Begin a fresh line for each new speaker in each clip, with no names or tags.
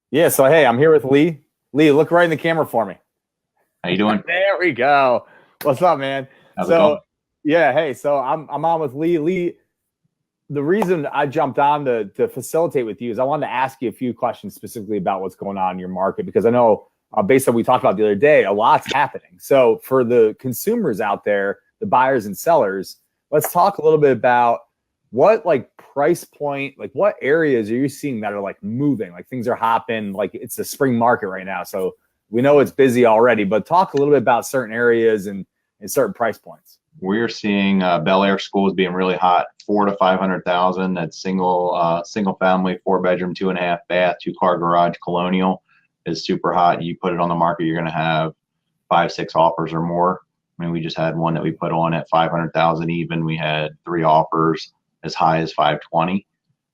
Yeah, so hey, I'm here with Lee. Lee, look right in the camera for me.
How you doing?
There we go. What's up, man?
How's it
So
going?
yeah, hey, so I'm on with Lee. Lee, the reason I jumped on to facilitate with you is I wanted to ask you a few questions specifically about what's going on in your market because I know based on what we talked about the other day, a lot's happening. So for the consumers out there, the buyers and sellers, let's talk a little bit about what like price point, like what areas are you seeing that are like moving, like things are hopping, like it's the spring market right now. So we know it's busy already, but talk a little bit about certain areas and certain price points.
We're seeing Bel Air schools being really hot, 4 to 500,000. That's single family, 4 bedroom, 2.5 bath, 2 car garage, colonial is super hot. You put it on the market, you're going to have 5, 6 offers or more. I mean, we just had one that we put on at 500,000 even. We had 3 offers as high as 520.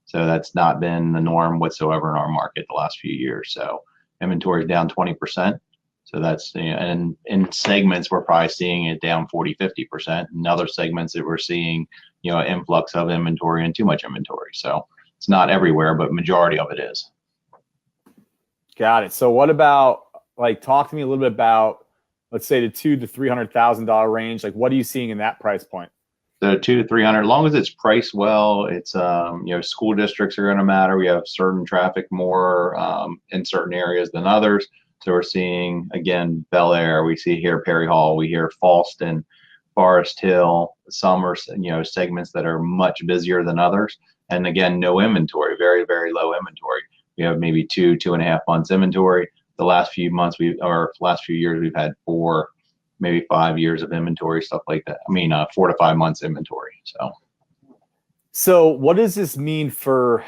So that's not been the norm whatsoever in our market the last few years. So inventory is down 20%. So that's, and in segments, we're probably seeing it down 40, 50%. In other segments that we're seeing, influx of inventory and too much inventory. So it's not everywhere, but majority of it is.
Got it. So what about like talk to me a little bit about let's say the $200,000 to $300,000 range. Like what are you seeing in that price point?
The 2 to 300, as long as it's priced well, it's school districts are going to matter. We have certain traffic more in certain areas than others. So we're seeing again Bel Air. We see here Perry Hall. We hear Falston, Forest Hill. Some are segments that are much busier than others. And again, no inventory, very very low inventory. We have maybe 2.5 months inventory. The last few months last few years we've had 4, maybe 5 years of inventory, stuff like that. I mean, 4 to 5 months inventory.
So what does this mean for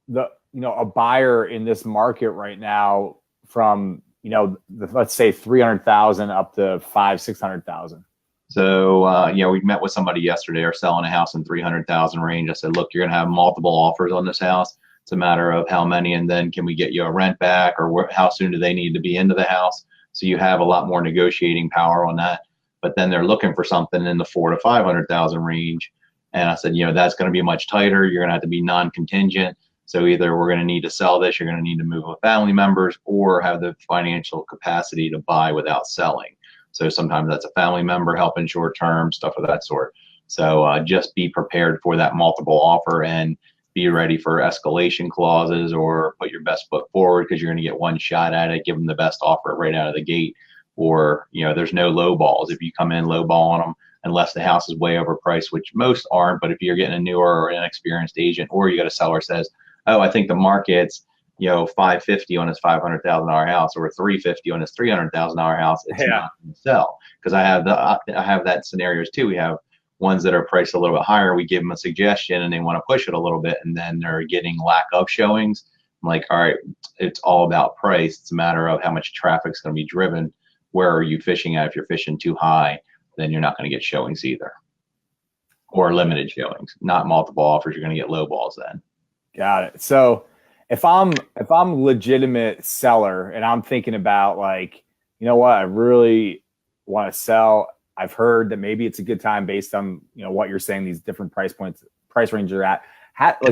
the a buyer in this market right now from let's say 300,000 up to 500,000 600,000?
So we met with somebody yesterday. Are selling a house in 300,000 range. I said, look, you're going to have multiple offers on this house. It's a matter of how many, and then can we get you a rent back, or how soon do they need to be into the house? So you have a lot more negotiating power on that. But then they're looking for something in the 4 to 500,000 range, and I said, that's going to be much tighter. You're going to have to be non-contingent. So either we're going to need to sell this, you're going to need to move with family members, or have the financial capacity to buy without selling. So sometimes that's a family member helping short term, stuff of that sort. So just be prepared for that multiple offer and be ready for escalation clauses, or put your best foot forward because you're going to get one shot at it. Give them the best offer right out of the gate. Or, there's no low balls. If you come in low ball on them, unless the house is way overpriced, which most aren't, but if you're getting a newer or inexperienced agent, or you got a seller says, oh, I think the market's 550 on his $500,000 house, or 350 on his $300,000 house, it's not going to sell. Because I have that scenarios too. We have ones that are priced a little bit higher. We give them a suggestion and they want to push it a little bit, and then they're getting lack of showings. I'm like, all right, it's all about price. It's a matter of how much traffic's going to be driven. Where are you fishing at? If you're fishing too high, then you're not going to get showings either, or limited showings, not multiple offers. You're going to get low balls then.
Got it. So if I'm legitimate seller and I'm thinking about like, what, I really want to sell. I've heard that maybe it's a good time based on, what you're saying, these different price points, price range you're at.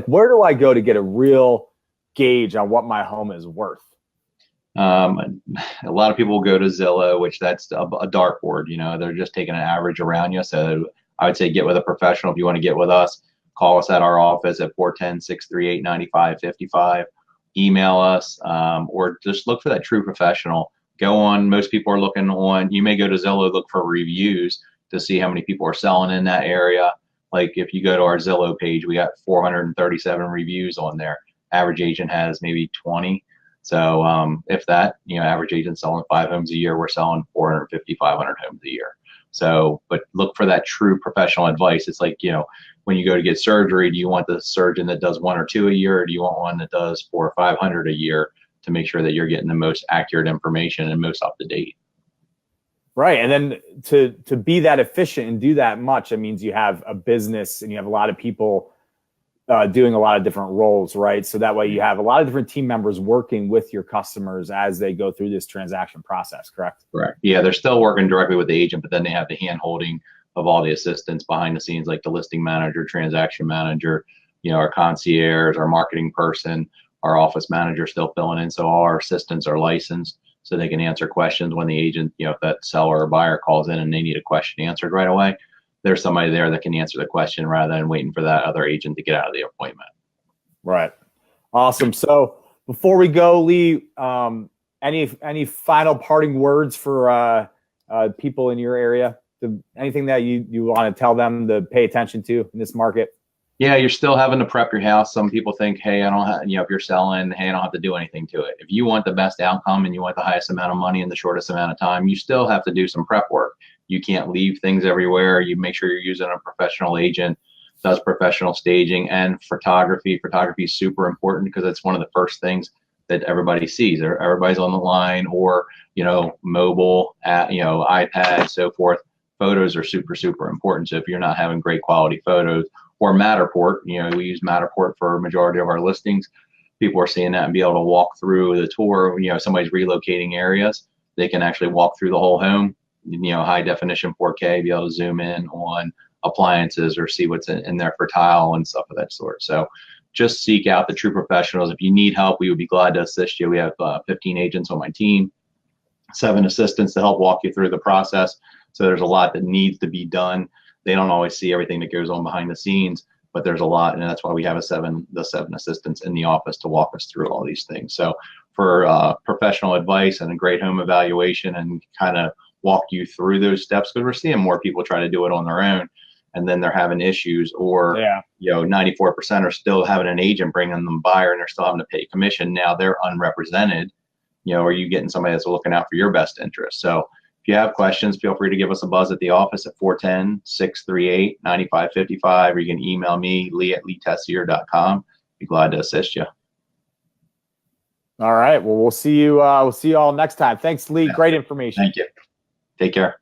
Where do I go to get a real gauge on what my home is worth?
A lot of people go to Zillow, which that's a dartboard. They're just taking an average around you. So I would say get with a professional. If you want to get with us, call us at our office at 410-638-9555. Email us, or just look for that true professional. Go on. Most people are looking on. You may go to Zillow, look for reviews to see how many people are selling in that area. Like if you go to our Zillow page, we got 437 reviews on there. Average agent has maybe 20. So if that, average agent selling 5 homes a year, we're selling 450, 500 homes a year. So, but look for that true professional advice. It's like, when you go to get surgery, do you want the surgeon that does 1 or 2 a year, or do you want one that does 400 or 500 a year, to make sure that you're getting the most accurate information and most up to date?
Right. And then to be that efficient and do that much, it means you have a business and you have a lot of people doing a lot of different roles, right? So that way you have a lot of different team members working with your customers as they go through this transaction process, correct?
Correct. Yeah, they're still working directly with the agent, but then they have the hand holding of all the assistants behind the scenes, like the listing manager, transaction manager, our concierge, our marketing person, our office manager still filling in. So all our assistants are licensed, so they can answer questions when the agent, if that seller or buyer calls in and they need a question answered right away, there's somebody there that can answer the question rather than waiting for that other agent to get out of the appointment.
Right. Awesome. So before we go, Lee, any final parting words for people in your area? Anything that you want to tell them to pay attention to in this market?
Yeah, you're still having to prep your house. Some people think, hey, I don't have, if you're selling, hey, I don't have to do anything to it. If you want the best outcome and you want the highest amount of money in the shortest amount of time, you still have to do some prep work. You can't leave things everywhere. You make sure you're using a professional agent, does professional staging and photography. Photography is super important because it's one of the first things that everybody sees. Everybody's on the line or, mobile, iPad, so forth. Photos are super, super important. So if you're not having great quality photos, or Matterport, we use Matterport for a majority of our listings. People are seeing that and be able to walk through the tour. Somebody's relocating areas, they can actually walk through the whole home, high definition 4K, be able to zoom in on appliances or see what's in there for tile and stuff of that sort. So just seek out the true professionals. If you need help, we would be glad to assist you. We have 15 agents on my team, 7 assistants to help walk you through the process. So there's a lot that needs to be done. They don't always see everything that goes on behind the scenes, but there's a lot, and that's why we have the 7 assistants in the office to walk us through all these things. So for professional advice and a great home evaluation and kind of walk you through those steps, because we're seeing more people try to do it on their own, and then they're having issues, or 94% are still having an agent bringing them a buyer, and they're still having to pay commission. Now they're unrepresented. Are you getting somebody that's looking out for your best interest? So if you have questions, feel free to give us a buzz at the office at 410-638-9555, or you can email me, lee@leetessier.com. Be glad to assist you.
All right. Well, we'll see you all next time. Thanks, Lee. Great information.
Thank you. Take care.